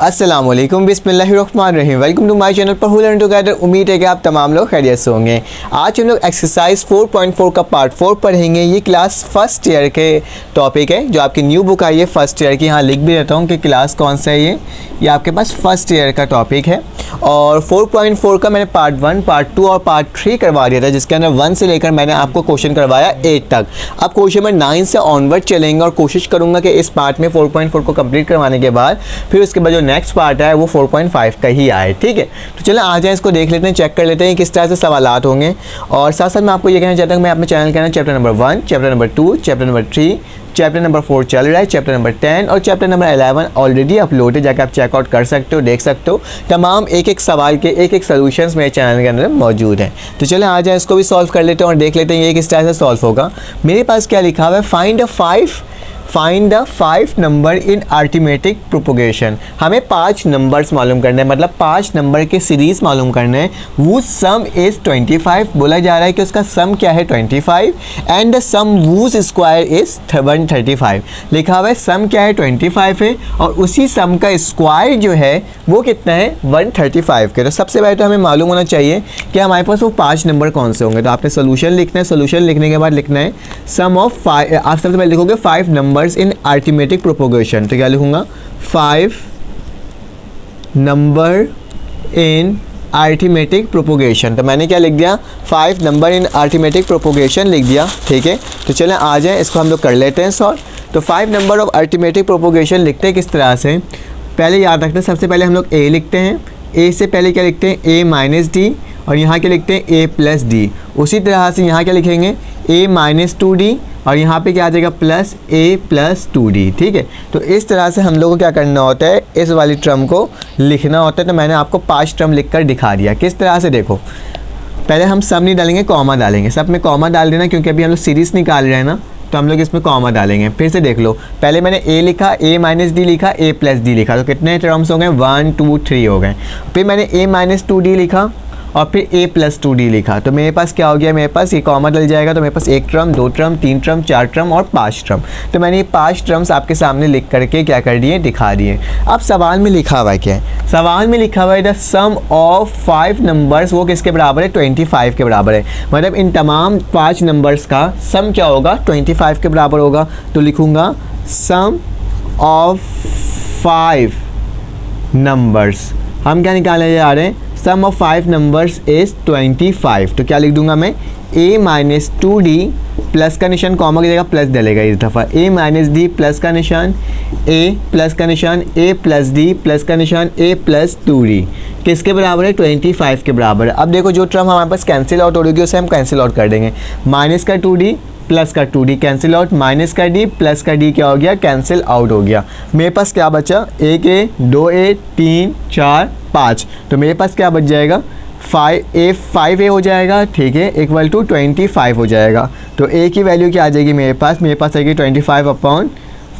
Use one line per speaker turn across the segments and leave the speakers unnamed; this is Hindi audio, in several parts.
अस्सलामुअलैकुम बिस्मिल्लाहिर्रहमानिर्रहीम। वेलकम टू माय चैनल पर लर्न टुगेदर। उम्मीद है कि आप तमाम लोग खैरियत से होंगे। आज हम लोग एक्सरसाइज 4.4 का पार्ट 4 पढ़ेंगे। ये क्लास फर्स्ट ईयर के टॉपिक है, जो आपकी न्यू बुक आई है फर्स्ट ईयर की। यहाँ लिख भी देता हूँ कि क्लास कौन सा है। ये आपके पास फर्स्ट ईयर का टॉपिक है और 4.4 का मैंने पार्ट 1, पार्ट 2 और पार्ट 3 करवा दिया था, जिसके अंदर 1 से लेकर मैंने आपको क्वेश्चन करवाया 8 तक। अब क्वेश्चन में 9 से ऑनवर्ड चलेंगे और कोशिश करूँगा कि इस पार्ट में 4.4 को कंप्लीट करवाने के बाद फिर उसके बाद जो नेक्स्ट पार्ट है वो 4.5 का ही आए। ठीक है, तो चलो आ जाए, इसको देख लेते हैं, चेक कर लेते हैं किस तरह से सवालात होंगे। और साथ साथ मैं आपको ये कहना चाहता हूँ, मैं अपने चैनल का chapter number 1, chapter number 2, chapter number 3, chapter number 4 चल रहा है, चैप्टर नंबर 10 और चैप्टर नंबर 11 ऑलरेडी अपलोड है, जाकर आप चेकआउट कर सकते हो, देख सकते हो। तमाम एक एक सवाल के एक एक सोल्यूशंस मेरे चैनल के अंदर मौजूद हैं। तो चले आ जाए, इसको भी सॉल्व कर लेते हैं और देख लेते हैं ये किस तरह से सॉल्व होगा। मेरे पास क्या लिखा हुआ है, find the 5 number in arithmetic propagation. हमें 5 नंबर्स मालूम करने हैं, मतलब 5 नंबर के सीरीज़ मालूम करने हैं। वो सम इज़ 25, बोला जा रहा है कि उसका सम क्या है 25, and the sum whose square is 135। लिखा हुआ है सम क्या है 25 है और उसी सम का स्क्वायर जो है वो कितना है 135 के। तो सबसे पहले तो हमें मालूम होना चाहिए कि हमारे पास वो 5 नंबर कौन से होंगे। तो आपने सोल्यूशन लिखना है, सोल्यूशन लिखने के बाद लिखना है सम ऑफ 5। आप सबसे पहले लिखोगे 5 नंबर इन अरिथमेटिक प्रोपोगेशन। तो क्या लिखूंगा 5 नंबर इन अरिथमेटिक प्रोपोगेशन। तो मैंने क्या लिख दिया 5 नंबर इन अरिथमेटिक प्रोपोगेशन लिख दिया। ठीक है, तो चलें आ जाएं, इसको हम लोग कर लेते हैं सॉल्व। तो 5 नंबर ऑफ अरिथमेटिक प्रोपोगेशन लिखते हैं किस तरह से, पहले याद रखते हैं, सबसे पहले हम लोग ए लिखते हैं। ए से पहले क्या लिखते हैं a माइनस डी और यहाँ क्या लिखते हैं a प्लस डी। उसी तरह से यहाँ क्या लिखेंगे a माइनस 2d और यहाँ पे क्या आ जाएगा प्लस a प्लस 2d। ठीक है, तो इस तरह से हम लोगों को क्या करना होता है, इस वाली टर्म को लिखना होता है। तो मैंने आपको 5 टर्म लिख कर दिखा दिया। किस तरह से देखो, पहले हम सम नहीं डालेंगे, कॉमा डालेंगे। सब में कॉमा डाल देना क्योंकि अभी हम लोग सीरीज़ निकाल रहे हैं ना, तो हम लोग इसमें कॉमा डालेंगे। फिर से देख लो, पहले मैंने a लिखा, a माइनस डी लिखा, a प्लस डी लिखा। तो कितने टर्म्स हो गए 1 2 3 हो गए। फिर मैंने a माइनस 2d लिखा और फिर a प्लस 2d लिखा। तो मेरे पास क्या हो गया, मेरे पास ये कॉमा डल जाएगा। तो मेरे पास 1 टर्म, 2 टर्म, 3 टर्म, 4 टर्म और 5 टर्म। तो मैंने ये 5 टर्म्स आपके सामने लिख करके क्या कर दिए, दिखा दिए। अब सवाल में लिखा हुआ है क्या है, सवाल में लिखा हुआ है द सम ऑफ 5 नंबर्स, वो किसके बराबर है 25 के बराबर है। मतलब इन तमाम 5 नंबर्स का सम क्या होगा 25 के बराबर होगा। तो लिखूँगा सम ऑफ 5 नंबर्स, हम क्या निकालने जा रहे हैं, सम ऑफ 5 नंबर्स इज़ 25। तो क्या लिख दूंगा मैं a माइनस 2d प्लस का निशान, कॉमा की जगह प्लस डलेगा इस दफ़ा, a माइनस डी प्लस का निशान, a प्लस का निशान, a प्लस डी प्लस का निशान, a प्लस 2d किसके बराबर है 25 के बराबर है। अब देखो जो टर्म हमारे पास कैंसिल आउट हो रही है उसे हम कैंसिल आउट कर देंगे। माइनस का 2d प्लस का 2d कैंसिल आउट, माइनस का d प्लस का d क्या हो गया, कैंसिल आउट हो गया। मेरे पास क्या बचा 1a 2a 3 4 5। तो मेरे पास क्या बच जाएगा 5a हो जाएगा। ठीक है, इक्वल टू 25 हो जाएगा। तो a की वैल्यू क्या आ जाएगी मेरे पास आएगी 25 अपॉन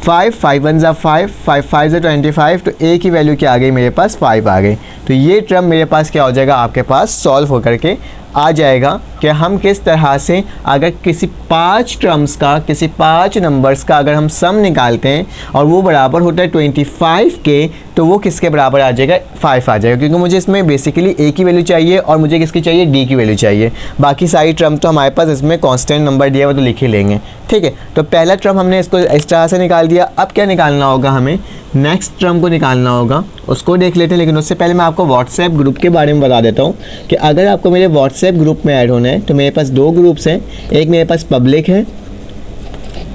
5, 5 1 ज़ा 5, 5 5 ज़ा 25। तो a की वैल्यू क्या आ गई मेरे पास 5 आ गई। तो ये टर्म मेरे पास क्या हो जाएगा, आपके पास सॉल्व होकर के आ जाएगा कि हम किस तरह से अगर किसी 5 टर्म्स का, किसी 5 नंबर्स का अगर हम सम निकालते हैं और वो बराबर होता है 25 के, तो वो किसके बराबर आ जाएगा 5 आ जाएगा। क्योंकि मुझे इसमें बेसिकली a की वैल्यू चाहिए और मुझे किसकी चाहिए d की वैल्यू चाहिए। बाकी सारी टर्म तो हमारे पास इसमें कांस्टेंट नंबर दिया हुआ तो लिख ही लेंगे। ठीक है, तो पहला टर्म हमने इसको इस तरह से निकाल दिया। अब क्या निकालना होगा, हमें नेक्स्ट टर्म को निकालना होगा, उसको देख लेते हैं। लेकिन उससे पहले मैं आपको व्हाट्सएप ग्रुप के बारे में बता देता हूँ कि अगर आपको मेरे व्हाट्सएप ग्रुप में ऐड होना है तो मेरे पास 2 ग्रुप्स हैं, एक मेरे पास पब्लिक है,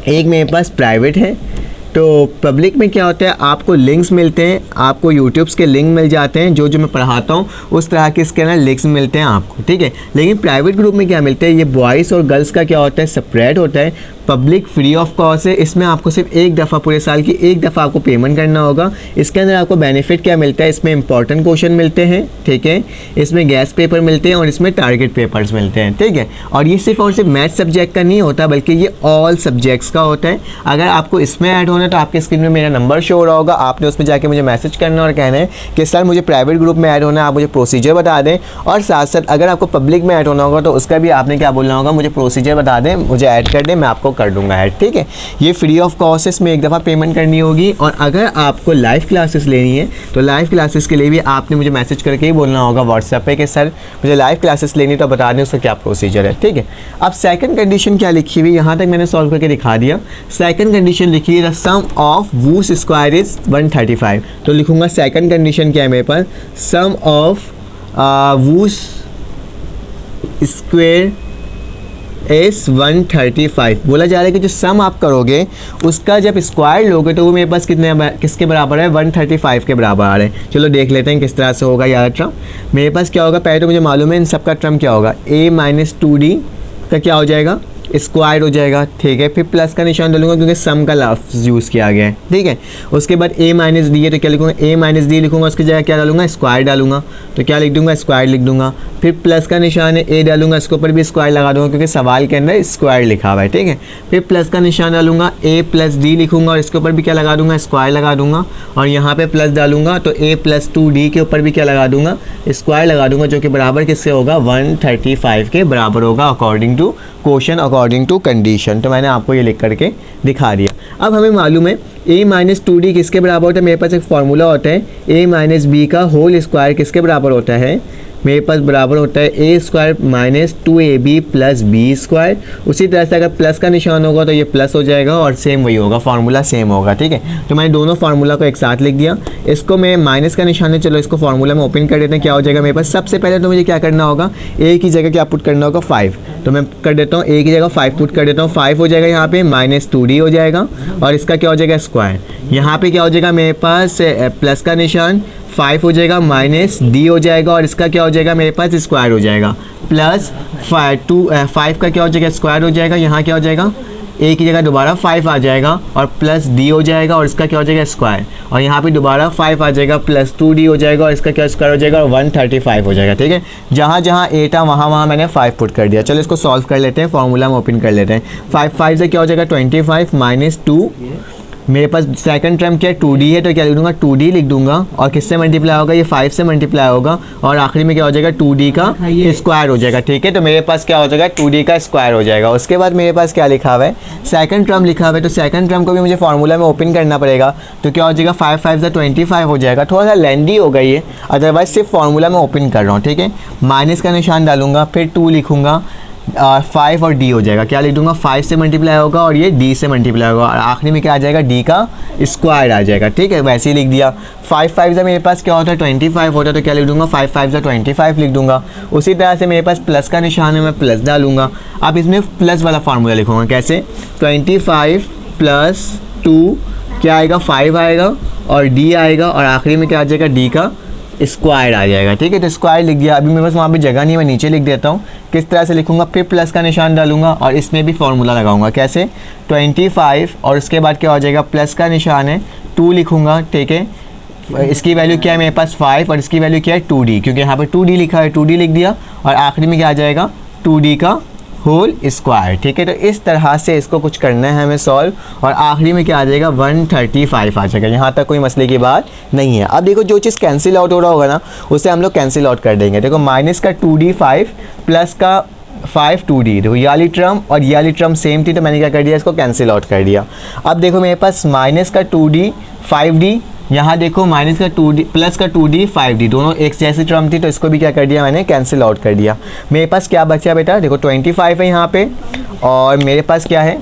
एक मेरे पास प्राइवेट है। तो पब्लिक में क्या होता है, आपको लिंक्स मिलते हैं, आपको यूट्यूब्स के लिंक मिल जाते हैं, जो मैं पढ़ाता हूँ उस तरह के इसके अंदर लिंक्स मिलते हैं आपको। ठीक है, लेकिन प्राइवेट ग्रुप में क्या मिलते हैं, ये बॉयज़ और गर्ल्स का क्या होता है सेपरेट होता है। पब्लिक फ्री ऑफ कॉस्ट है, इसमें आपको सिर्फ एक दफ़ा पूरे साल की एक दफ़ा आपको पेमेंट करना होगा। इसके अंदर आपको बेनिफिट क्या मिलता है, इसमें इंपॉर्टेंट क्वेश्चन मिलते हैं। ठीक है, इसमें गैस पेपर मिलते हैं और इसमें टारगेट पेपर्स मिलते हैं। ठीक है, और ये सिर्फ और सिर्फ मैथ सब्जेक्ट का नहीं होता बल्कि ये ऑल सब्जेक्ट्स का होता है। अगर आपको इसमें ऐड होना है तो आपके स्क्रीन में मेरा नंबर शो हो रहा होगा, आपने उसमें जाके मुझे मैसेज करना और कहना है कि सर मुझे प्राइवेट ग्रुप में ऐड होना है, आप मुझे प्रोसीजर बता दें। और साथ साथ अगर आपको पब्लिक में ऐड होना होगा तो उसका भी आपने क्या बोलना होगा, मुझे प्रोसीजर बता दें, मुझे ऐड कर दें, मैं आपको कर दूंगा ऐड, ठीक है। ये फ्री ऑफ कॉस्ट है, इसमें एक दफ़ा पेमेंट करनी होगी। और अगर आपको लाइव क्लासेस लेनी है तो लाइव क्लासेस के लिए भी आपने मुझे मैसेज करके ही बोलना होगा व्हाट्सएप पे कि सर मुझे लाइव क्लासेस लेनी, तो बता दें उसका क्या प्रोसीजर है, ठीक है। अब सेकंड कंडीशन क्या लिखी हुई, यहाँ तक मैंने सॉल्व करके दिखा दिया। सेकंड कंडीशन लिखी है the sum of whose square is 135, तो लिखूंगा सेकंड कंडीशन क्या है मेरे पास, sum of whose square is 135। बोला जा रहा है कि जो सम आप करोगे उसका जब स्क्वायर लोगे तो वो मेरे पास किसके बराबर है, 135 के बराबर आ रहे हैं। चलो देख लेते हैं किस तरह से होगा यार ट्रम। मेरे पास क्या होगा, पहले तो मुझे मालूम है इन सब का ट्रम क्या होगा, a माइनस 2d का क्या हो जाएगा, स्क्वायर हो जाएगा, ठीक है। फिर प्लस का निशान डालूंगा क्योंकि सम का लफ्ज़ यूज़ किया गया है, ठीक है। उसके बाद a माइनस डी है तो क्या लिखूंगा, a माइनस डी लिखूंगा, उसकी जगह क्या डालूंगा, स्क्वायर डालूंगा, तो क्या लिख दूंगा, स्क्वायर लिख दूंगा। फिर प्लस का निशान है, a डालूंगा, इसके ऊपर भी स्क्वायर लगा दूंगा क्योंकि सवाल के अंदर स्क्वायर लिखा हुआ है, ठीक है। फिर प्लस का निशान डालूंगा, a प्लस डी लिखूंगा और इसके ऊपर भी क्या लगा दूंगा, स्क्वायर लगा दूंगा। और यहाँ पे प्लस डालूंगा तो a प्लस 2d के ऊपर भी क्या लगा दूंगा, स्क्वायर लगा दूंगा, जो कि बराबर किससे होगा, 135 के बराबर होगा according to question, according to condition. तो मैंने आपको ये लिख करके दिखा दिया। अब हमें मालूम है a माइनस 2d किसके बराबर होता है, मेरे पास एक फार्मूला होता है a माइनस बी का होल स्क्वायर किसके बराबर होता है, मेरे पास बराबर होता है a square minus 2ab plus b square. उसी तरह से अगर प्लस का निशान होगा तो ये प्लस हो जाएगा और सेम वही होगा, फार्मूला सेम होगा, ठीक है। तो मैंने दोनों फार्मूला को एक साथ लिख दिया। इसको मैं माइनस का निशान है, चलो इसको फार्मूला में ओपन कर देते हैं, क्या हो जाएगा मेरे पास। सबसे पहले तो मुझे क्या करना होगा, a की जगह क्या पुट करना होगा, 5, तो मैं कर देता हूँ a की जगह 5 पुट कर देता हूँ। 5 हो जाएगा यहाँ पे, माइनस 2d हो जाएगा और इसका क्या हो जाएगा, स्क्वायर। यहाँ पे क्या हो जाएगा मेरे पास, प्लस का निशान 5 हो जाएगा, माइनस d हो जाएगा और इसका क्या हो जाएगा मेरे पास, स्क्वायर हो जाएगा। प्लस 5 का क्या हो जाएगा, स्क्वायर हो जाएगा। यहाँ क्या हो जाएगा, a की जगह दोबारा 5 आ जाएगा और प्लस d हो जाएगा और इसका क्या हो जाएगा, स्क्वायर। और यहाँ पे दोबारा 5 आ जाएगा, प्लस 2d हो जाएगा और इसका क्या स्क्वायर हो जाएगा, और 135 हो जाएगा, ठीक है। जहाँ जहाँ a था वहाँ मैंने 5 पुट कर दिया। चलो इसको सॉल्व कर लेते हैं, फॉर्मूला में ओपन कर लेते हैं। 5 से क्या हो जाएगा, 25 माइनस 2, मेरे पास सेकंड टर्म क्या है, 2d है, तो क्या लिख दूंगा, 2d लिख दूंगा। और किससे मल्टीप्लाई होगा, ये 5 से मल्टीप्लाई होगा और आखिरी में क्या हो जाएगा, 2d का स्क्वायर हो जाएगा, ठीक है। तो मेरे पास क्या हो जाएगा, 2d का स्क्वायर हो जाएगा। उसके बाद मेरे पास क्या लिखा हुआ है, सेकंड टर्म लिखा हुआ है, तो सेकंड टर्म को भी मुझे फार्मूला में ओपन करना पड़ेगा। तो क्या हो जाएगा, 5 से 25 हो जाएगा। थोड़ा सा लेंदी हो गई है, अदरवाइज सिर्फ फार्मूला में ओपन कर रहा हूँ, ठीक है। माइनस का निशान डालूंगा, फिर 2 लिखूंगा, 5 और d हो जाएगा, क्या लिख दूंगा, 5 से मल्टीप्लाई होगा और ये d से मल्टीप्लाई होगा और आखिरी में क्या आ जाएगा, d का स्क्वायर आ जाएगा, ठीक है। वैसे ही लिख दिया। 5 से मेरे पास क्या होता है, 25 होता है, तो क्या लिख दूंगा, 5 से 25 लिख दूंगा। उसी तरह से मेरे पास प्लस का निशान है, मैं प्लस डालूंगा। अब इसमें प्लस वाला फार्मूला लिखूंगा, कैसे, 25 प्लस 2 क्या आएगा, 5 आएगा और d आएगा और आखिरी में क्या आ जाएगा, d का स्क्वायर आ जाएगा, ठीक है। तो स्क्वायर लिख दिया। अभी मेरे पास वहाँ पे जगह नहीं है, मैं नीचे लिख देता हूँ। किस तरह से लिखूंगा, फिर प्लस का निशान डालूंगा और इसमें भी फार्मूला लगाऊंगा, कैसे, 25 और उसके बाद क्या हो जाएगा, प्लस का निशान है, 2 लिखूंगा, ठीक है। इसकी वैल्यू क्या है मेरे पास, 5 और इसकी वैल्यू क्या है, 2d, क्योंकि यहाँ पे 2d लिखा है, 2d लिख दिया और आखिरी में क्या आ जाएगा, 2d का होल स्क्वायर, ठीक है। तो इस तरह से इसको कुछ करना है हमें सॉल्व और आखिरी में क्या आ जाएगा, 135 आ जाएगा। यहाँ तक कोई मसले की बात नहीं है। अब देखो जो चीज़ कैंसिल आउट हो रहा होगा ना, उसे हम लोग कैंसिल आउट कर देंगे। देखो माइनस का 2d 5 प्लस का 5 2d, देखो ये वाली टर्म और ये वाली टर्म सेम थी, तो मैंने क्या कर दिया, इसको कैंसिल आउट कर दिया। अब देखो मेरे पास माइनस का 2d 5d, यहाँ देखो माइनस का 2d प्लस का 2d 5d, दोनों एक जैसी टर्म थी, तो इसको भी क्या कर दिया मैंने, कैंसिल आउट कर दिया। मेरे पास क्या बचा बेटा, देखो 25 है यहाँ पे और मेरे पास क्या है,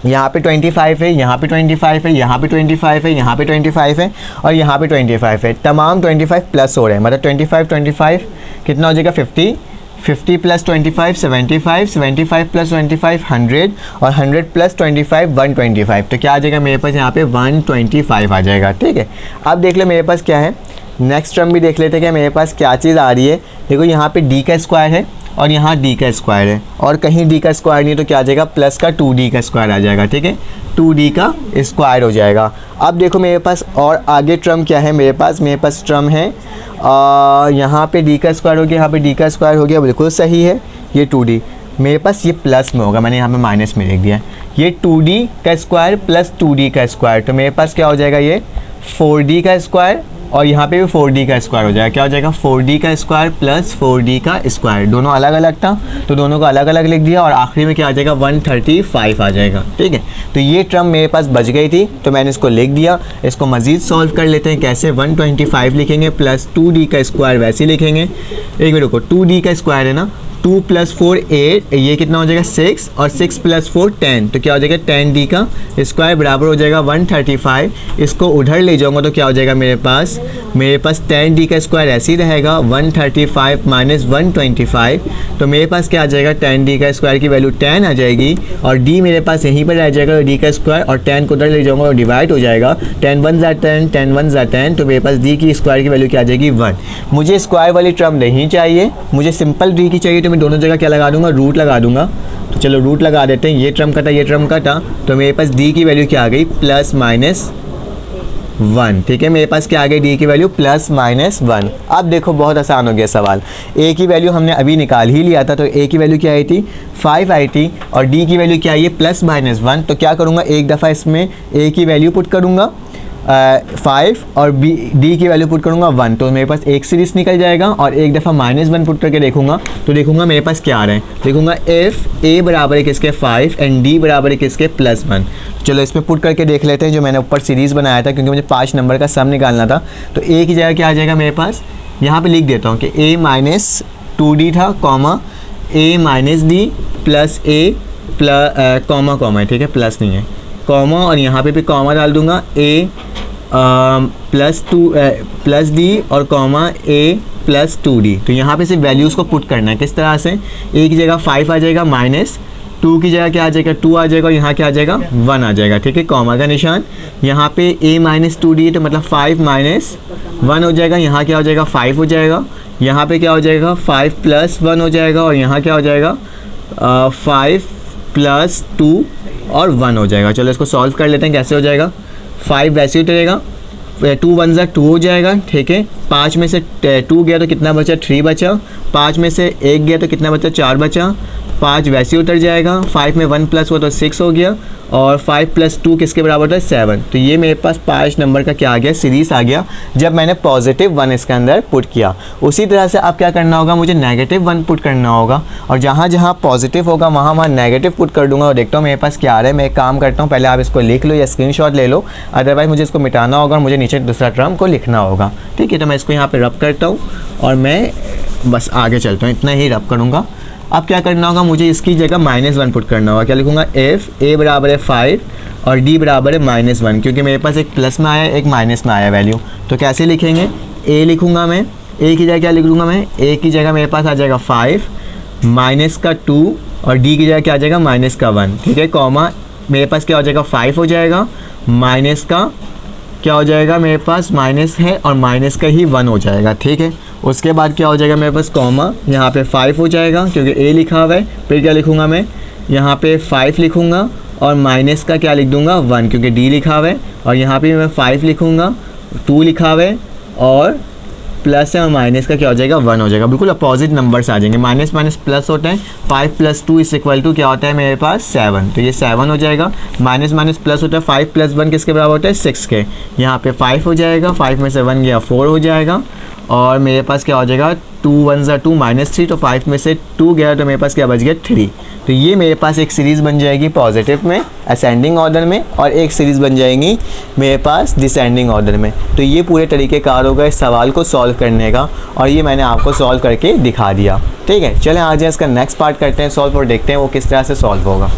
यहाँ पे 25 है, यहाँ पे 25 है, यहाँ पे 25 है, यहाँ पे 25 है और यहाँ पे 25 है। तमाम 25 प्लस हो रहे हैं, मतलब 25 कितना हो जाएगा, 50 प्लस 25 75, 75 प्लस 25 100 और 100 प्लस 25 125। तो क्या आ जाएगा मेरे पास, यहाँ पे 125 आ जाएगा, ठीक है। अब देख ले मेरे पास क्या है, नेक्स्ट टर्म भी देख लेते हैं कि मेरे पास क्या चीज़ आ रही है। देखो यहाँ पे d का स्क्वायर है और यहाँ d का स्क्वायर है और कहीं d का स्क्वायर नहीं है, तो क्या आ जाएगा, प्लस का 2d का स्क्वायर आ जाएगा, ठीक है। 2d का स्क्वायर हो जाएगा। अब देखो मेरे पास और आगे टर्म क्या है, मेरे पास टर्म है यहाँ पे d का स्क्वायर हो गया, यहाँ पे d का स्क्वायर हो गया, बिल्कुल सही है। ये 2d मेरे पास ये प्लस में होगा, मैंने यहाँ पे माइनस में लिख दिया। ये 2d का स्क्वायर प्लस 2d का स्क्वायर, तो मेरे पास क्या हो जाएगा, ये 4d का स्क्वायर और यहाँ पे भी 4d का स्क्वायर हो जाएगा। क्या हो जाएगा 4d का स्क्वायर प्लस 4d का स्क्वायर, दोनों अलग अलग था तो दोनों को अलग अलग लिख दिया और आखिरी में क्या आ जाएगा 135 आ जाएगा। ठीक है, तो ये टर्म मेरे पास बच गई थी तो मैंने इसको लिख दिया। इसको मज़ीद सॉल्व कर लेते हैं। कैसे 125 लिखेंगे प्लस 2d का स्क्वायर वैसे ही लिखेंगे। एक मिनट रुको, 2d का स्क्वायर है ना, 2 + 4 8, ये कितना हो जाएगा 6 और 6 + 4 10, तो क्या हो जाएगा 10d का स्क्वायर बराबर हो जाएगा 135। इसको उधर ले जाऊंगा तो क्या हो जाएगा मेरे पास 10d का स्क्वायर ऐसे ही रहेगा 135 - 125, तो मेरे पास क्या आ जाएगा 10d का स्क्वायर की वैल्यू 10 आ जाएगी और d मेरे पास यहीं पर रह जाएगा d का स्क्वायर और 10 को उधर ले जाऊंगा और डिवाइड हो जाएगा 10 1 × 10 10 1 × 10, तो मेरे पास d की स्क्वायर की वैल्यू क्या आ जाएगी 1। मुझे स्क्वायर वाली टर्म नहीं चाहिए, मुझे सिंपल d की चाहिए, तो मैं दोनों जगह क्या लगा दूंगा रूट लगा दूंगा। तो चलो रूट लगा देते हैं, ये टर्म कटा ये टर्म कटा, तो मेरे पास d की वैल्यू क्या आ गई +-1। ठीक है, मेरे पास क्या आ गई d की वैल्यू +-1। अब देखो बहुत आसान हो गया सवाल। a की वैल्यू हमने अभी निकाल ही लिया था, तो a की वैल्यू क्या आई थी 5 आई थी और d की वैल्यू क्या आई है +-1। तो क्या करूँगा एक दफ़ा इसमें a की वैल्यू पुट करूँगा 5 और d की वैल्यू पुट करूँगा 1, तो मेरे पास एक सीरीज निकल जाएगा और एक दफ़ा -1 पुट करके देखूँगा तो देखूँगा मेरे पास क्या आ रहा है। देखूँगा if a बराबर है किसके 5 एंड d बराबर है किसके +1। चलो इसमें पुट करके देख लेते हैं जो मैंने ऊपर सीरीज़ बनाया था, क्योंकि मुझे 5 नंबर का सम निकालना था। तो a की जगह क्या आ जाएगा मेरे पास, यहाँ पर लिख देता हूँ कि a - 2d था comma a - d plus a comma, ठीक है प्लस नहीं है कॉमा, और यहाँ पे भी कॉमा डाल दूंगा a प्लस d और कॉमा a + 2d। तो यहाँ पे सिर्फ वैल्यूज़ को पुट करना है। किस तरह से, a की जगह 5 आ जाएगा, -2 की जगह क्या आ जाएगा 2 आ जाएगा और यहाँ क्या आ जाएगा 1 आ जाएगा। ठीक है, कॉमा का निशान। यहाँ पे a - 2d तो मतलब 5 - 1 हो जाएगा, यहाँ क्या हो जाएगा 5 हो जाएगा, यहाँ पे क्या हो जाएगा 5 + 1 हो जाएगा और यहाँ क्या हो जाएगा 5 + 2 और 1 हो जाएगा। चलो इसको सॉल्व कर लेते हैं कैसे हो जाएगा। 5 वैसे ही उतरेगा, 2 1 ज़ा 2 हो जाएगा। ठीक है, 5 में से 2 गया तो कितना बचा 3 बचा, 5 में से 1 गया तो कितना बचा 4 बचा, 5 वैसे ही उतर जाएगा। 5 में 1 + हुआ तो 6 हो गया और 5 + 2 किसके बराबर होता है 7। तो ये मेरे पास 5 नंबर का क्या आ गया सीरीज़ आ गया जब मैंने +1 इसके अंदर पुट किया। उसी तरह से अब क्या करना होगा, मुझे -1 पुट करना होगा और जहाँ जहाँ पॉजिटिव होगा वहाँ नेगेटिव पुट कर दूंगा और देखता हूँ मेरे पास क्या आ रहा है। मैं एक काम करता हूँ, पहले आप इसको लिख लो या स्क्रीनशॉट ले लो, अदरवाइज मुझे इसको मिटाना होगा और मुझे नीचे दूसरा टर्म को लिखना होगा। ठीक है, तो मैं इसको यहाँ पर रब करता हूँ और मैं बस आगे चलता हूँ, इतना ही रब करूँगा। अब क्या करना होगा, मुझे इसकी जगह -1 पुट करना होगा। क्या लिखूंगा if a बराबर है 5 और d बराबर है -1, क्योंकि मेरे पास एक प्लस में आया एक माइनस में आया वैल्यू। तो कैसे लिखेंगे, a लिखूंगा मैं, a की जगह क्या लिख लूँगा मैं, a की जगह मेरे पास आ जाएगा 5 -2 और d की जगह क्या आ जाएगा -1। ठीक है, कॉमा मेरे पास क्या हो जाएगा 5 हो जाएगा, माइनस का क्या हो जाएगा मेरे पास माइनस है और माइनस का ही 1 हो जाएगा। ठीक है, उसके बाद क्या हो जाएगा मेरे पास कॉमा, यहाँ पे 5 हो जाएगा क्योंकि a लिखा हुआ है। फिर क्या लिखूँगा मैं, यहाँ पे 5 लिखूँगा और माइनस का क्या लिख दूँगा 1 क्योंकि d लिखा हुआ है, और यहाँ पे मैं 5 लिखूँगा, 2 लिखा हुआ है और प्लस है और माइनस का क्या हो जाएगा 1 हो जाएगा। बिल्कुल अपोजिट नंबर्स आ जाएंगे, माइनस माइनस प्लस होता है। 5 + 2 = क्या होता है मेरे पास 7, तो ये 7 हो जाएगा। माइनस माइनस प्लस होता है, 5 + 1 किसके बराबर होता है 6 के। यहाँ पे 5 हो जाएगा, 5 में से 1 गया 4 हो जाएगा और मेरे पास क्या हो जाएगा 2 1 ज़ा 2 -3, तो 5 में से 2 गया तो मेरे पास क्या बच गया 3। तो ये मेरे पास एक सीरीज़ बन जाएगी पॉजिटिव में असेंडिंग ऑर्डर में और एक सीरीज़ बन जाएगी मेरे पास डिसेंडिंग ऑर्डर में। तो ये पूरे तरीक़ेकार होगा इस सवाल को सॉल्व करने का और ये मैंने आपको सॉल्व करके दिखा दिया। ठीक है, चलें आ जाए इसका नेक्स्ट पार्ट करते हैं सॉल्व और देखते हैं वो किस तरह से सॉल्व होगा।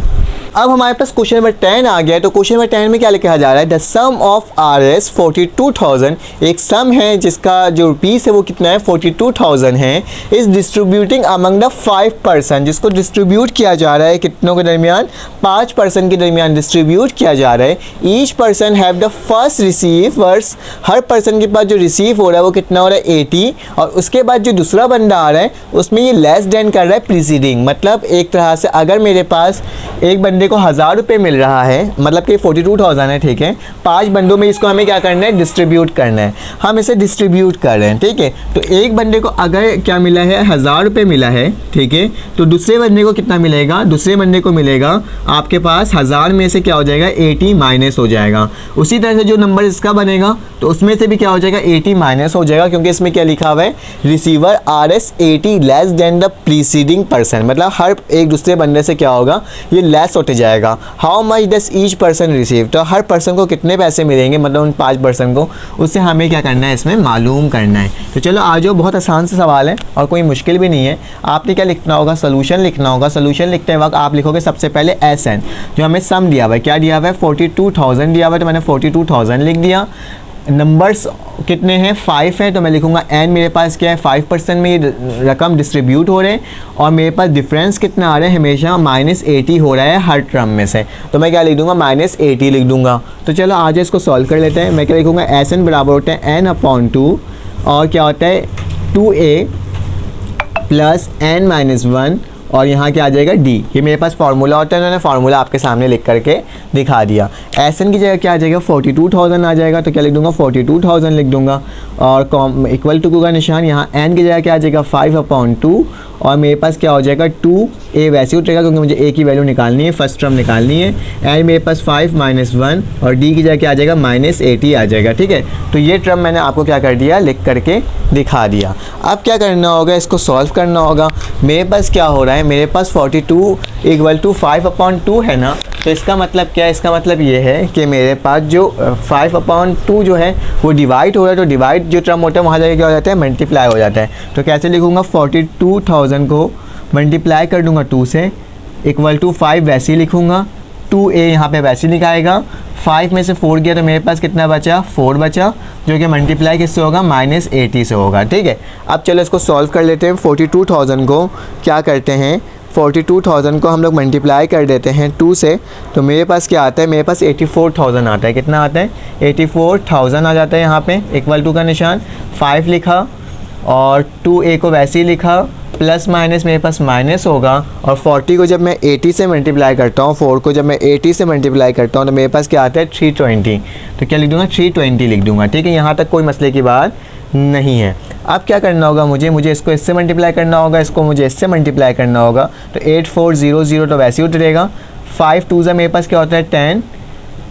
अब हमारे पास क्वेश्चन नंबर 10 आ गया है। तो क्वेश्चन नंबर 10 में क्या लिखा जा रहा है, द सम ऑफ RS 42,000, एक सम है जिसका जो रुपीस है वो कितना है 42,000 है, is distributing among the 5 person, जिसको डिस्ट्रीब्यूट किया जा रहा है कितनों के दरमियान 5 पर्सन के दरमियान डिस्ट्रीब्यूट किया जा रहा है। Each person have the first receivers, हर पर्सन के पास जो रिसीव हो रहा है वो कितना हो रहा है 80 और उसके बाद जो दूसरा बंदा आ रहा है उसमें ये लेस देन कर रहा है प्रीसीडिंग। मतलब एक तरह से अगर मेरे पास एक बंदे बंदे को 1000 रुपये मिल रहा है, मतलब कि 42,000 है, ठीक है। 5 बंदों में इसको हमें क्या करना है, डिस्ट्रीब्यूट करना है। हम इसे डिस्ट्रीब्यूट कर रहे हैं, ठीक है। तो एक बंदे को अगर क्या मिला है, 1000 रुपये मिला है, ठीक है, तो दूसरे बंदे को कितना मिलेगा, दूसरे बंदे को मिलेगा आपके पास 1000 में से क्या हो जाएगा, 80 माइनस हो जाएगा। उसी तरह से जो नंबर इसका बनेगा तो उसमें से भी क्या हो जाएगा, 80 माइनस हो जाएगा, क्योंकि इसमें क्या लिखा हुआ है, receiver RS 80 less than the preceding person, मतलब हर एक दूसरे बंदे से क्या होगा, ये लेस होते जाएगा। How much does each person receive, तो हर पर्सन को कितने पैसे मिलेंगे, मतलब उन 5 पर्सन को, उससे हमें क्या करना है, इसमें मालूम करना है। तो चलो आ जाओ, बहुत आसान सा सवाल है और कोई मुश्किल भी नहीं है। आपने क्या लिखना होगा, सोल्यूशन लिखना होगा। सोल्यूशन लिखते वक्त आप लिखोगे सबसे पहले SN, जो हमें सम दिया हुआ है, क्या दिया हुआ है, 42,000 दिया हुआ है, तो मैंने 42,000 लिख दिया। नंबर्स कितने हैं, 5 है, तो मैं लिखूंगा n, मेरे पास क्या है, 5% में ये रकम डिस्ट्रीब्यूट हो रहे हैं, और मेरे पास डिफरेंस कितना आ रहा है, हमेशा -80 हो रहा है हर टर्म में से, तो मैं क्या लिख दूंगा, -80 लिख दूंगा। तो चलो आज इसको सॉल्व कर लेते हैं। मैं क्या लिखूंगा, SN बराबर होता है n/2, और क्या होता है 2a प्लस n-1, और यहाँ क्या आ जाएगा d। ये मेरे पास फार्मूला होता है, मैंने फार्मूला आपके सामने लिख करके दिखा दिया। SN की जगह क्या आ जाएगा, 42,000 आ जाएगा, तो क्या लिख दूंगा, 42,000 लिख दूंगा, और इक्वल टू का निशान, यहाँ n की जगह क्या आ जाएगा, 5/2, और मेरे पास क्या हो जाएगा 2a, वैसे उठेगा क्योंकि मुझे a की वैल्यू निकालनी है, फर्स्ट टर्म निकालनी है। एंड मेरे पास 5 - 1, और d की जगह क्या आ जाएगा, -80 आ जाएगा, ठीक है। तो ये टर्म मैंने आपको क्या कर दिया, लिख करके दिखा दिया। अब क्या करना होगा, इसको सॉल्व करना होगा। मेरे पास क्या हो रहा है, मेरे पास 42 = 5/2 है ना, तो इसका मतलब क्या है, इसका मतलब ये है कि मेरे पास जो 5/2 जो है वो डिवाइड हो रहा है, तो डिवाइड जो टर्म होता है वहाँ जाके क्या हो जाता है, मल्टीप्लाई हो जाता है। तो कैसे लिखूँगा, 42,000 को मल्टीप्लाई कर दूँगा 2 से, = 5 वैसे ही लिखूँगा, 2a यहाँ पे वैसे ही लिखाएगा, 5 में से 4 गया तो मेरे पास कितना बचा, 4 बचा, जो कि मल्टीप्लाई किससे होगा, -80 से होगा, ठीक है। अब चलो इसको सॉल्व कर लेते हैं। 42,000 को क्या करते हैं, 42,000 को हम लोग मल्टीप्लाई कर देते हैं 2 से, तो मेरे पास क्या आता है, मेरे पास 84,000 आता है। कितना आता है, 84,000 आ जाता है। यहाँ पे = का निशान, 5 लिखा, और 2a को वैसे ही लिखा, प्लस माइनस मेरे पास माइनस होगा, और 40 को जब मैं 80 से मल्टीप्लाई करता हूँ, 4 को जब मैं 80 से मल्टीप्लाई करता हूँ, तो मेरे पास क्या आता है, 320। तो क्या लिख दूँगा, 320 लिख दूँगा, ठीक है। यहाँ तक कोई मसले की बात नहीं है। अब क्या करना होगा, मुझे इसको इससे मल्टीप्लाई करना होगा, इसको मुझे इससे मल्टीप्लाई करना होगा, तो 8400 तो वैसे ही उतरेगा। 5 2 मेरे पास क्या होता है, 10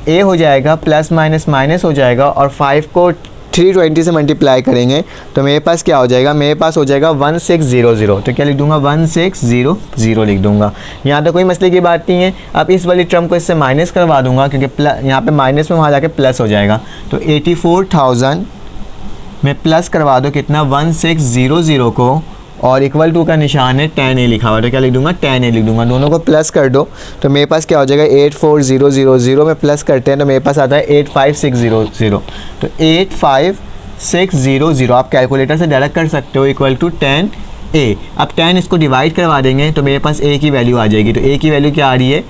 a हो जाएगा, प्लस माइनस माइनस हो जाएगा, और 5 को 320 से मल्टीप्लाई करेंगे तो मेरे पास क्या हो जाएगा, मेरे पास हो जाएगा 1600। तो क्या लिख दूंगा, 1600 लिख दूंगा। यहाँ तो कोई मसले की बात नहीं है। अब इस वाली टर्म को इससे माइनस करवा दूंगा, क्योंकि यहाँ पे माइनस में वहाँ जाके प्लस हो जाएगा। तो 84,000 में प्लस करवा दो कितना, 1600 को, और = का निशान है 10a लिखा हुआ, तो क्या लिख दूंगा, 10a लिख दूंगा। दोनों को प्लस कर दो तो मेरे पास क्या हो जाएगा, 84000 में प्लस करते हैं तो मेरे पास आता है 85600। तो 85600 आप कैलकुलेटर से डायरेक्ट कर सकते हो, = 10a। अब 10 इसको डिवाइड करवा देंगे तो मेरे पास a की वैल्यू आ जाएगी। तो a की वैल्यू क्या आ रही है,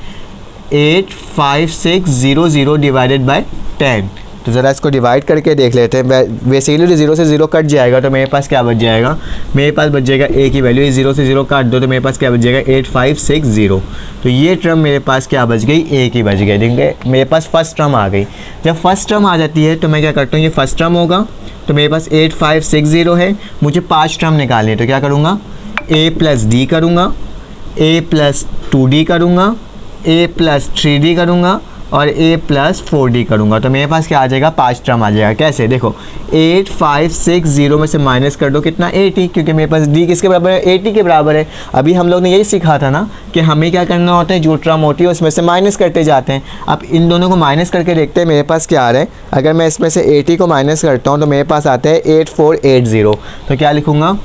85600 डिवाइडेड बाय 10। तो ज़रा इसको डिवाइड करके देख लेते हैं। बेसिकली 0 से 0 कट जाएगा तो मेरे पास क्या बच जाएगा, मेरे पास बच जाएगा a की वैल्यू, 0 से 0 काट दो तो मेरे पास क्या बच जाएगा, 8560। तो ये टर्म मेरे पास क्या बच गई, a की बच गई। देखिए मेरे पास फर्स्ट टर्म आ गई। जब फर्स्ट टर्म आ जाती है तो मैं क्या करता हूँ, ये फर्स्ट टर्म होगा तो मेरे पास 8560 है, मुझे 5 टर्म निकालनी है। तो क्या करूँगा, a + d करूँगा, a + 2d करूँगा, a + 3d करूँगा, और a + 4d करूँगा। तो मेरे पास क्या आ जाएगा, 5 टर्म आ जाएगा। कैसे, देखो 8560 में से माइनस कर दो कितना, 80, क्योंकि मेरे पास d किसके बराबर है, 80 के बराबर है। अभी हम लोग ने यही सीखा था ना कि हमें क्या करना होता है, जो टर्म होती है उसमें से माइनस करते जाते हैं। अब इन दोनों को माइनस करके देखते हैं मेरे पास क्या आ रहा है। अगर मैं इसमें से 80 को माइनस करता हूँ तो मेरे पास आता है 8480। तो क्या लिखूँगा,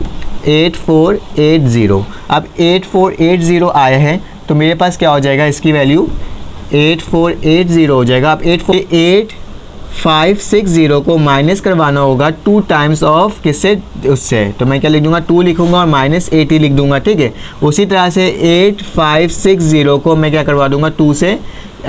8480। अब 8480 आया है तो मेरे पास क्या हो जाएगा, इसकी वैल्यू 8480 हो जाएगा। अब 8560 को माइनस करवाना होगा 2 टाइम्स ऑफ किससे, उससे। तो मैं क्या लिख दूंगा, 2 लिखूंगा और -80 लिख दूंगा, ठीक है। उसी तरह से 8560 को मैं क्या करवा दूंगा 2 से,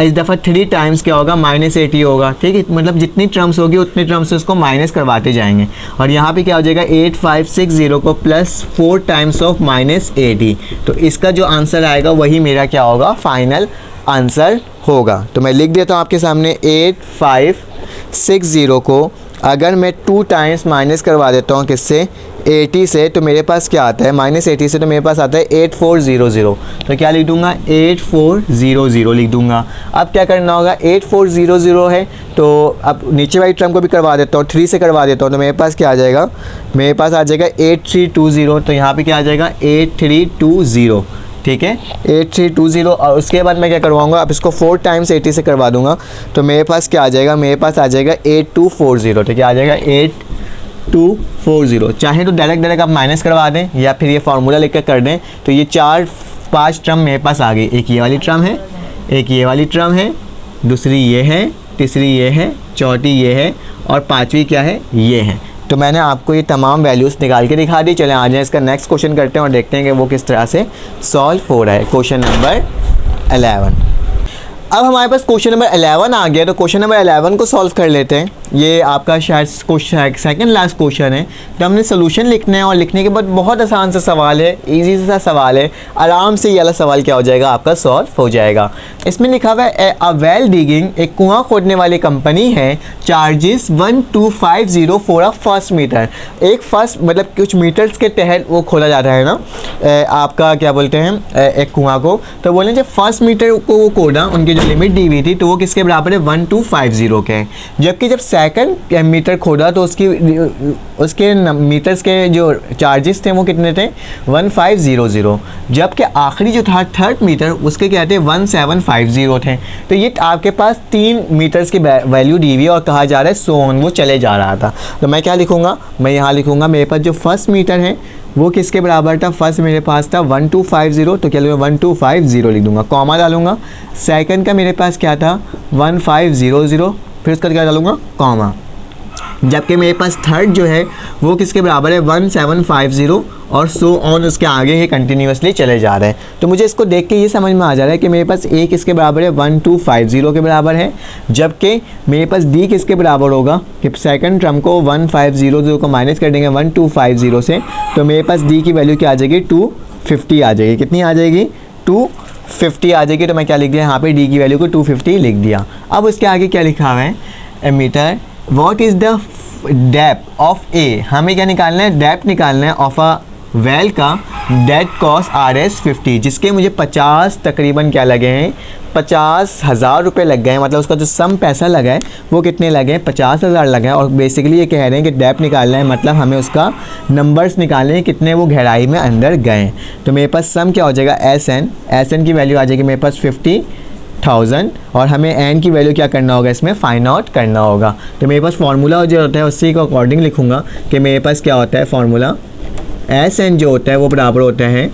इस दफ़ा 3 टाइम्स क्या होगा, -80 होगा, ठीक है। मतलब जितनी टर्म्स होगी उतनी टर्म्स से उसको माइनस करवाते जाएंगे। और यहाँ पे क्या हो जाएगा, 8560 को +4 टाइम्स ऑफ -80। तो इसका जो आंसर आएगा वही मेरा क्या होगा, फाइनल आंसर होगा। तो मैं लिख देता हूँ आपके सामने 8560 को अगर मैं 2 टाइम्स माइनस करवा देता हूँ किससे, 80 से, तो मेरे पास क्या आता है, -80 से तो मेरे पास आता है 8400। तो क्या लिख दूंगा, 8400 लिख दूंगा। अब क्या करना होगा, 8400 है तो अब नीचे वाली टर्म को भी करवा देता हूँ, 3 से करवा देता हूँ, तो मेरे पास क्या आ जाएगा, मेरे पास आ जाएगा 8320। तो यहाँ पे क्या आ जाएगा 8320, ठीक है 8320। और उसके बाद मैं क्या करवाऊँगा, अब इसको 4 टाइम्स 80 से करवा दूंगा, तो मेरे पास क्या आ जाएगा, मेरे पास आ जाएगा 8240। तो क्या आ जाएगा 8240। चाहे तो डायरेक्ट आप माइनस करवा दें या फिर ये फार्मूला लिख कर दें। तो ये 4-5 टर्म मेरे पास आ गई, एक ये वाली टर्म है, एक ये वाली टर्म है, दूसरी ये है, तीसरी ये है, चौथी ये है और पाँचवीं क्या है, ये है। तो मैंने आपको ये तमाम वैल्यूज़ निकाल के दिखा दी। चलें आ जाएं इसका नेक्स्ट क्वेश्चन करते हैं और देखते हैं कि वो किस तरह से सॉल्व हो रहा है। Question number 11। अब हमारे पास क्वेश्चन नंबर 11 आ गया, तो क्वेश्चन नंबर 11 को सॉल्व कर लेते हैं। ये आपका शायद क्वेश्चन सेकंड लास्ट क्वेश्चन है, तो हमने सोल्यूशन लिखना है और लिखने के बाद बहुत आसान सा सवाल है, इजी सा सवाल है, आराम से ये वाला सवाल क्या हो जाएगा आपका सॉल्व हो जाएगा। इसमें लिखा हुआ है अ वेल डिगिंग, एक कुआं खोदने वाली कंपनी है, charges 1250 for a first metre. एक फर्स्ट मतलब कुछ मीटर्स के तहत वो खोला जाता है ना, आपका क्या बोलते हैं एक कुआं को। तो बोले जब फर्स्ट मीटर को वो खोदा, उनकी जो लिमिट दी हुई थी तो वो किसके बराबर है, 1250 के। जबकि जब सेकंड मीटर खोदा तो उसके मीटर्स के जो चार्जेस थे वो कितने थे, 1500। जबकि आखिरी जो था थर्ड मीटर उसके क्या थे, 1750 थे। तो ये आपके पास 3 मीटर्स की वैल्यू दी हुई है और कहा जा रहा है सोन वो चले जा रहा था। तो मैं क्या लिखूंगा, मैं यहाँ लिखूंगा मेरे पास जो फर्स्ट मीटर है वो किसके बराबर था, फर्स्ट मेरे पास था 1250, तो क्या लूँगा 1250 लिख दूंगा, कॉमा डालूंगा। सेकंड का मेरे पास क्या था 1500, फिर उसका क्या डालूंगा कॉमा। जबकि मेरे पास थर्ड जो है वो किसके बराबर है 1750 और सो ऑन उसके आगे ही कंटिन्यूसली चले जा रहे हैं। तो मुझे इसको देख के ये समझ में आ जा रहा है कि मेरे पास ए किसके बराबर है 1250 के बराबर है, जबकि मेरे पास डी किसके बराबर होगा कि सेकंड टर्म को 1500 को माइनस कर देंगे 1250 से, तो मेरे पास डी की वैल्यू क्या आ जाएगी 250 आ जाएगी। कितनी आ जाएगी 250 आ जाएगी। तो मैं क्या लिख दिया यहाँ पे डी की वैल्यू को 250 लिख दिया। अब उसके आगे क्या लिखा हुआ है, a meter what is the depth of a, हमें क्या निकालना है, डेप्थ निकालना है ऑफ अ वेल का डेट कॉस्ट RS50, जिसके मुझे 50 तकरीबन क्या लगे हैं 50,000 रुपये लग गए हैं। मतलब उसका जो सम पैसा लगा है वो कितने लगे हैं 50,000 लगे हैं। और बेसिकली ये कह रहे हैं कि डेप्थ निकालना है, मतलब हमें उसका नंबर्स निकालने हैं कितने वो गहराई में अंदर गए हैं। तो मेरे पास सम क्या हो जाएगा SN की वैल्यू आ जाएगी मेरे पास 50,000 और हमें एन की वैल्यू क्या करना होगा, इसमें फाइंड आउट करना होगा। तो मेरे पास फार्मूला जो होता है उसी के अकॉर्डिंग लिखूंगा कि मेरे पास क्या होता है फार्मूला, SN जो होता है वो बराबर होता है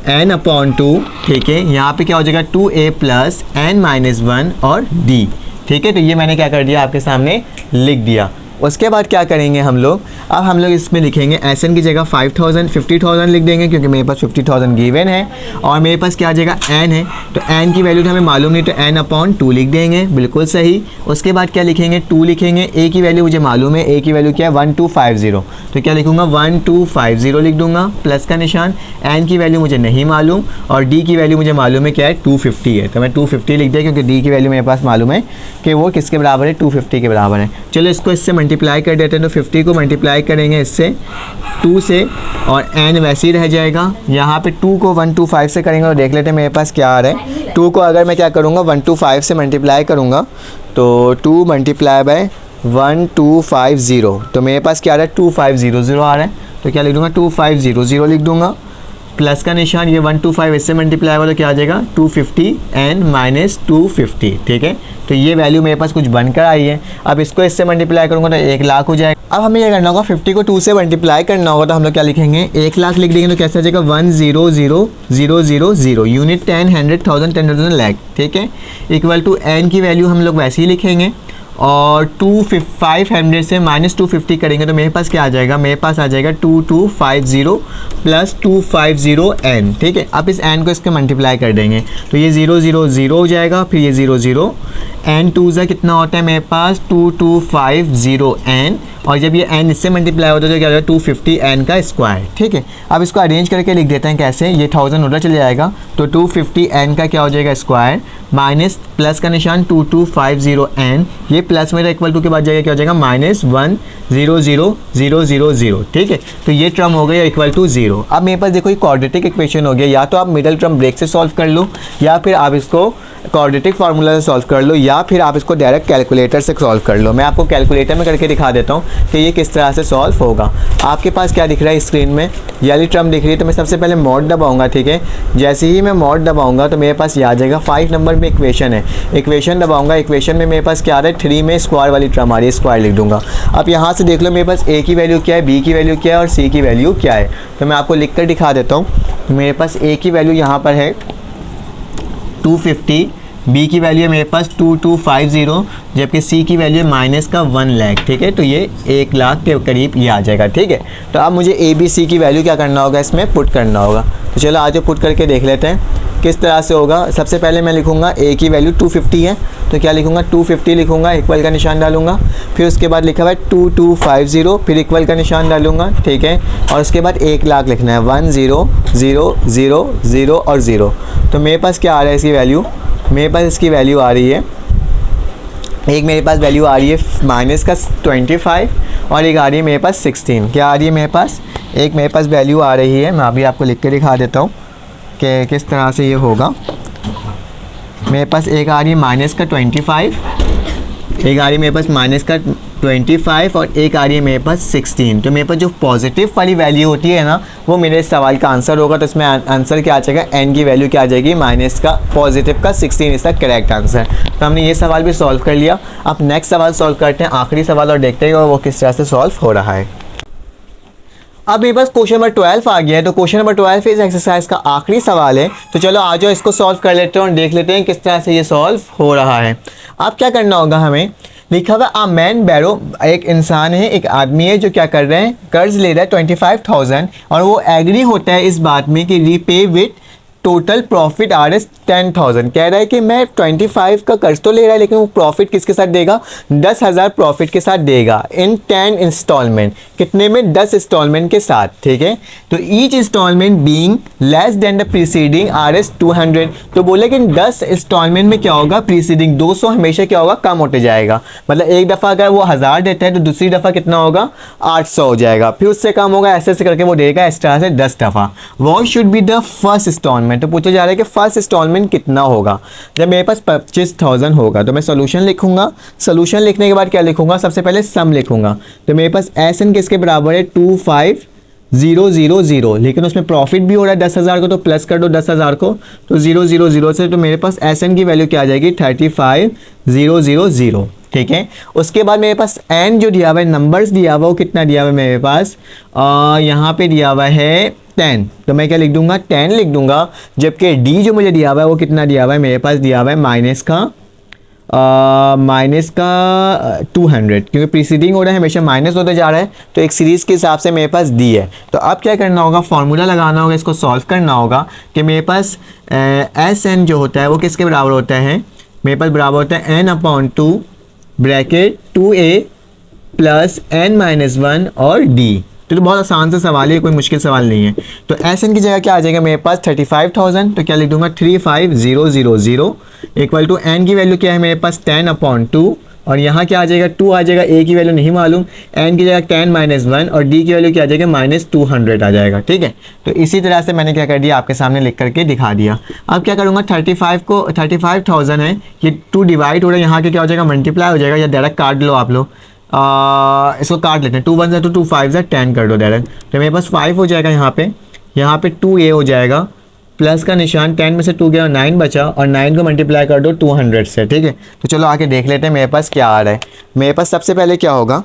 n/2, ठीक है। यहाँ पे क्या हो जाएगा 2a + n-1 और d, ठीक है। तो ये मैंने क्या कर दिया आपके सामने लिख दिया। उसके बाद क्या करेंगे हम लोग, अब हम लोग इसमें लिखेंगे SN की जगह 50,000 लिख देंगे क्योंकि मेरे पास 50,000 गिवन है और मेरे पास क्या आ जाएगा n है। तो n की वैल्यू तो हमें मालूम नहीं, तो n/2 लिख देंगे, बिल्कुल सही। उसके बाद क्या लिखेंगे 2 लिखेंगे। a की वैल्यू मुझे मालूम है, a की वैल्यू क्या है 1250, तो क्या लिखूंगा 1250 लिख दूंगा प्लस का निशान। n की वैल्यू मुझे नहीं मालूम और d की वैल्यू मुझे मालूम है क्या है 250 है, तो मैं 250 लिख दिया क्योंकि d की वैल्यू मेरे पास मालूम है कि वो किसके बराबर है 250 के बराबर है। चलो इसको इससे मल्टीप्लाई कर देते हैं, तो 50 को मल्टीप्लाई करेंगे इससे 2 से और n वैसे ही रह जाएगा। यहाँ पे 2 को 125 से करेंगे और देख लेते हैं मेरे पास क्या आ रहा है। 2 को अगर मैं क्या करूँगा 125 से मल्टीप्लाई करूँगा तो 2 × 1250, तो मेरे पास क्या आ रहा है 2500 आ रहा है। तो क्या लिख दूँगा 2500 लिख दूँगा प्लस का निशान, ये 125 इससे मल्टीप्लाई होगा तो क्या आ जाएगा 250 n - 250, ठीक है। तो ये वैल्यू मेरे पास कुछ बनकर आई है। अब इसको इससे मल्टीप्लाई करूँगा तो 1 लाख हो जाएगा। अब हमें ये करना होगा 50 को 2 से मल्टीप्लाई करना होगा, तो हम लोग क्या लिखेंगे 1 लाख लिख देंगे तो कैसे आ जाएगा 100,000 यूनिट 10 100,000 10,000 लाख, ठीक है। इक्वल टू n की वैल्यू हम लोग वैसे ही लिखेंगे और 500 से -250 करेंगे तो मेरे पास क्या आ जाएगा, मेरे पास आ जाएगा 2250 + 250n, ठीक है। अब इस n को इसके मल्टीप्लाई कर देंगे तो ये 000 हो जाएगा, फिर ये 00 n टू ज़ा कितना होता है मेरे पास 2250n, और जब ये n इससे मल्टीप्लाई होता है तो क्या हो जाएगा 250n का स्क्वायर। ठीक है, अब इसको अरेंज करके लिख देते हैं कैसे, ये 1000 उधर चले जाएगा तो 250n का क्या हो जाएगा स्क्वायर, माइनस प्लस का निशान 2250n, ये प्लस मेरा इक्वल टू के बाद जाएगा क्या हो जाएगा -100,000। ठीक है, तो ये टर्म हो गया इक्वल टू 0। अब मेरे पास देखो ये क्वाड्रेटिक इक्वेशन हो गया, या तो आप मिडल टर्म ब्रेक से सॉल्व कर लो, या फिर आप इसको क्वाड्रेटिक फार्मूला से सॉल्व कर लो, या फिर आप इसको डायरेक्ट कैलकुलेटर से सॉल्व कर लो। मैं आपको कैलकुलेटर में करके दिखा देता हूँ कि ये किस तरह से सॉल्व होगा। आपके पास क्या दिख रहा है स्क्रीन में, ये वाली टर्म दिख रही है, तो मैं सबसे पहले मॉड दबाऊंगा। ठीक है, जैसे ही मैं मॉड दबाऊंगा तो मेरे पास ये आ जाएगा 5 नंबर में इक्वेशन है, इक्वेशन दबाऊंगा, इक्वेशन में मेरे पास क्या आ रहा है 3 में स्क्वायर वाली टर्म आ रही है, स्क्वायर लिख दूंगा। अब यहाँ से देख लो मेरे पास ए की वैल्यू क्या है, बी की वैल्यू क्या है और सी की वैल्यू क्या है, तो मैं आपको लिख कर दिखा देता हूँ। मेरे पास ए की वैल्यू यहाँ पर है 250, बी की वैल्यू है मेरे पास 2250, जबकि सी की वैल्यू है माइनस का 1 लाख। ठीक है, तो ये 1 लाख के करीब ये आ जाएगा। ठीक है, तो अब मुझे ए बी सी की वैल्यू क्या करना होगा, इसमें पुट करना होगा। तो चलो आज पुट करके देख लेते हैं किस तरह से होगा। सबसे पहले मैं लिखूंगा ए की वैल्यू 250 है, तो क्या लिखूंगा 250 लिखूंगा, इक्वल का निशान डालूंगा, फिर उसके बाद लिखा हुआ है 2250, फिर इक्वल का निशान डालूंगा। ठीक है, और उसके बाद 1 लाख लिखना है, 100,000 और 0। तो मेरे पास क्या आ रहा है इसकी वैल्यू, मेरे पास इसकी वैल्यू आ रही है, एक मेरे पास वैल्यू आ रही है माइनस का 25 और एक आ रही है मेरे पास 16। क्या आ रही है मेरे पास, एक मेरे पास वैल्यू आ रही है, मैं अभी आपको लिख के दिखा देता हूँ कि किस तरह से ये होगा। मेरे पास एक आ रही है माइनस का 25, एक आ रही है मेरे पास माइनस का 25 और एक आ रही है मेरे पास 16। तो मेरे पास जो पॉजिटिव वाली वैल्यू होती है ना, वो मेरे सवाल का आंसर होगा। तो इसमें आंसर क्या आ जाएगा, n की वैल्यू क्या आ जाएगी, माइनस का पॉजिटिव का 16 इसका करेक्ट आंसर। तो हमने ये सवाल भी सॉल्व कर लिया। अब नेक्स्ट सवाल सॉल्व करते हैं, आखिरी सवाल, और देखते हैं वो किस तरह से सॉल्व हो रहा है। अब मेरे पास क्वेश्चन नंबर 12 आ गया है, तो क्वेश्चन नंबर 12 इस एक्सरसाइज का आखिरी सवाल है। तो चलो आ जाओ इसको सॉल्व कर लेते हैं और देख लेते हैं किस तरह से ये सॉल्व हो रहा है। अब क्या करना होगा, हमें लिखा हुआ अ मैन बैरो, एक इंसान है, एक आदमी है जो क्या कर रहे हैं, कर्ज ले रहा है 25,000, और वो एग्री होता है इस बात में कि repay with total profit RS 10,000। कह रहा है कि मैं 25 का कर्ज तो ले रहा है, लेकिन वो प्रॉफिट किसके साथ देगा, 10,000 प्रॉफिट के साथ देगा, इन 10 इंस्टॉलमेंट, कितने में, 10 इंस्टॉलमेंट के साथ। ठीक है, तो each instalment being less than the preceding RS 200। तो बोले कि 10 इंस्टॉलमेंट में क्या होगा, प्रीसीडिंग 200 हमेशा क्या होगा, कम होते जाएगा। मतलब एक दफ़ा अगर वो 1000 देता है तो दूसरी दफ़ा कितना होगा, 800 हो जाएगा, फिर उससे कम होगा, ऐसे ऐसे करके वो देगा इस तरह से 10 दफ़ा। What should be the first instalment, तो पूछा जा रहा है कि फर्स्ट इंस्टॉलमेंट कितना होगा। जब मेरे पास 25,000 होगा तो मैं सॉल्यूशन लिखूंगा, सॉल्यूशन लिखने के बाद क्या लिखूंगा, सबसे पहले सम लिखूंगा। तो मेरे पास SN किसके बराबर है, 25,000, लेकिन उसमें प्रॉफिट भी हो रहा है 10,000 को, तो प्लस कर दो 10,000 को, तो 0,0,0 से, तो मेरे पास SN की वैल्यू क्या आ जाएगी, 35,000। ठीक है, उसके बाद मेरे पास n जो दिया हुआ है, नंबर्स दिया हुआ, वो कितना दिया हुआ है मेरे पास, यहाँ पे दिया हुआ है 10, तो मैं क्या लिख दूंगा, 10 लिख दूंगा। जबकि d जो मुझे दिया हुआ है वो कितना दिया हुआ है, मेरे पास दिया हुआ है माइनस का 200, क्योंकि प्रीसीडिंग हो रहा है हमेशा माइनस होता जा रहा है, तो एक सीरीज़ के हिसाब से मेरे पास दी है। तो अब क्या करना होगा, फार्मूला लगाना होगा, इसको सॉल्व करना होगा कि मेरे पास SN जो होता है वो किसके बराबर होता है, मेरे पास बराबर होता है n/2 bracket 2a plus n-1 और d। तो बहुत आसान सा सवाल है, कोई मुश्किल सवाल नहीं है। तो SN की जगह क्या आ जाएगा मेरे पास 35,000, तो क्या लिख दूंगा 35,000 इक्वल टू n की वैल्यू क्या है मेरे पास 10/2, और यहाँ क्या आ जाएगा 2 आ जाएगा, a की वैल्यू नहीं मालूम, n की जगह 10-1 और d की वैल्यू क्या आ जाएगा -200 आ जाएगा। ठीक है, तो इसी तरह से मैंने क्या कर दिया, आपके सामने लिख करके दिखा दिया। अब क्या करूँगा, 35,000 है, ये 2 डिवाइड हो रहा है, यहाँ के क्या हो जाएगा, मल्टीप्लाई हो जाएगा, या डायरेक्ट काट लो आप लोग, इसको काट लेते हैं, 2 1 2 2 5 10 कर दो डायरेक्ट, तो मेरे पास 5 हो जाएगा, यहाँ पे 2a हो जाएगा, प्लस का निशान, 10 में से 2 गया 9 बचा, और 9 को मल्टीप्लाई कर दो 200 से। ठीक है, तो चलो आके देख लेते हैं मेरे पास क्या आ रहा है। मेरे पास सबसे पहले क्या होगा,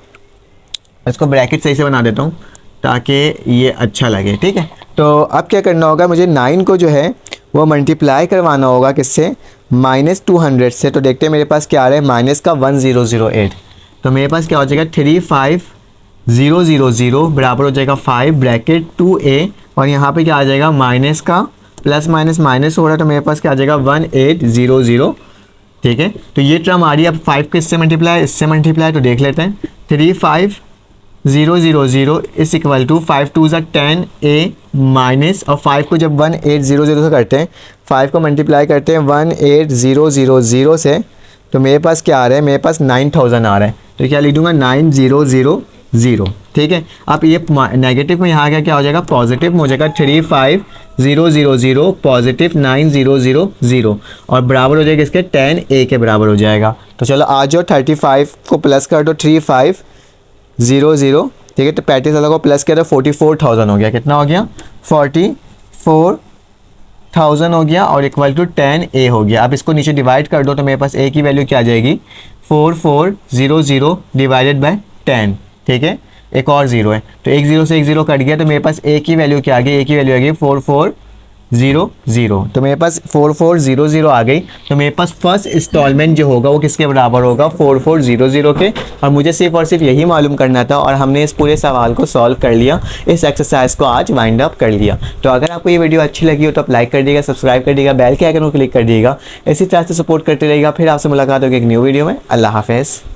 इसको ब्रैकेट सही से बना देता हूँ ताकि ये अच्छा लगे। ठीक है, तो अब क्या करना होगा, मुझे 9 को जो है वो मल्टीप्लाई करवाना होगा किससे, -200 से। तो देखते हैं मेरे पास क्या आ रहा है, माइनस का 1008, तो मेरे पास क्या हो जाएगा 35,000 बराबर हो जाएगा 5 ब्रैकेट 2a, और यहाँ पे क्या आ जाएगा माइनस का प्लस माइनस माइनस हो रहा है, तो मेरे पास क्या आ जाएगा 1800। ठीक है। तो ये टर्म आ रही है, अब 5 को इससे मल्टीप्लाई, इससे मल्टीप्लाई, तो देख लेते हैं 35000 इज इक्वल टू 5 2 ज़ा 10a माइनस, और 5 को जब 1800 से करते हैं, 5 को मल्टीप्लाई करते हैं 18000 से, तो मेरे पास क्या आ रहा है, मेरे पास 9000 आ रहा है। तो क्या लिख दूंगा 9000, ठीक है। अब ये नेगेटिव में यहाँ क्या हो जाएगा, पॉजिटिव में हो जाएगा 35000 पॉजिटिव 9000 और बराबर हो जाएगा इसके 10a के बराबर हो जाएगा। तो चलो आ जाओ 35 को प्लस कर दो 3500, ठीक है। तो 35,000 को प्लस किया तो 44,000 हो गया, कितना हो गया 44,000 हो गया और इक्वल टू 10a हो गया। अब इसको नीचे डिवाइड कर दो तो मेरे पास a की वैल्यू क्या आ जाएगी 4400 डिवाइडेड बाय 10, ठीक है। एक और ज़ीरो है तो एक ज़ीरो से एक ज़ीरो कट गया, तो मेरे पास a की वैल्यू क्या आ गई, a की वैल्यू आ गई 4400, तो मेरे पास 4400 आ गई। तो मेरे पास फर्स्ट इंस्टॉलमेंट जो होगा वो किसके बराबर होगा 4400 के, और मुझे सिर्फ और सिर्फ यही मालूम करना था और हमने इस पूरे सवाल को सॉल्व कर लिया, इस एक्सरसाइज को आज वाइंड अप कर लिया। तो अगर आपको ये वीडियो अच्छी लगी हो तो आप लाइक कर दिएगा, सब्सक्राइब कर दिएगा, बेल के आइकन को क्लिक कर दिएगा, इसी तरह से सपोर्ट करते रहिएगा। फिर आपसे मुलाकात होगी एक न्यू वीडियो में। अल्लाह हाफिज़।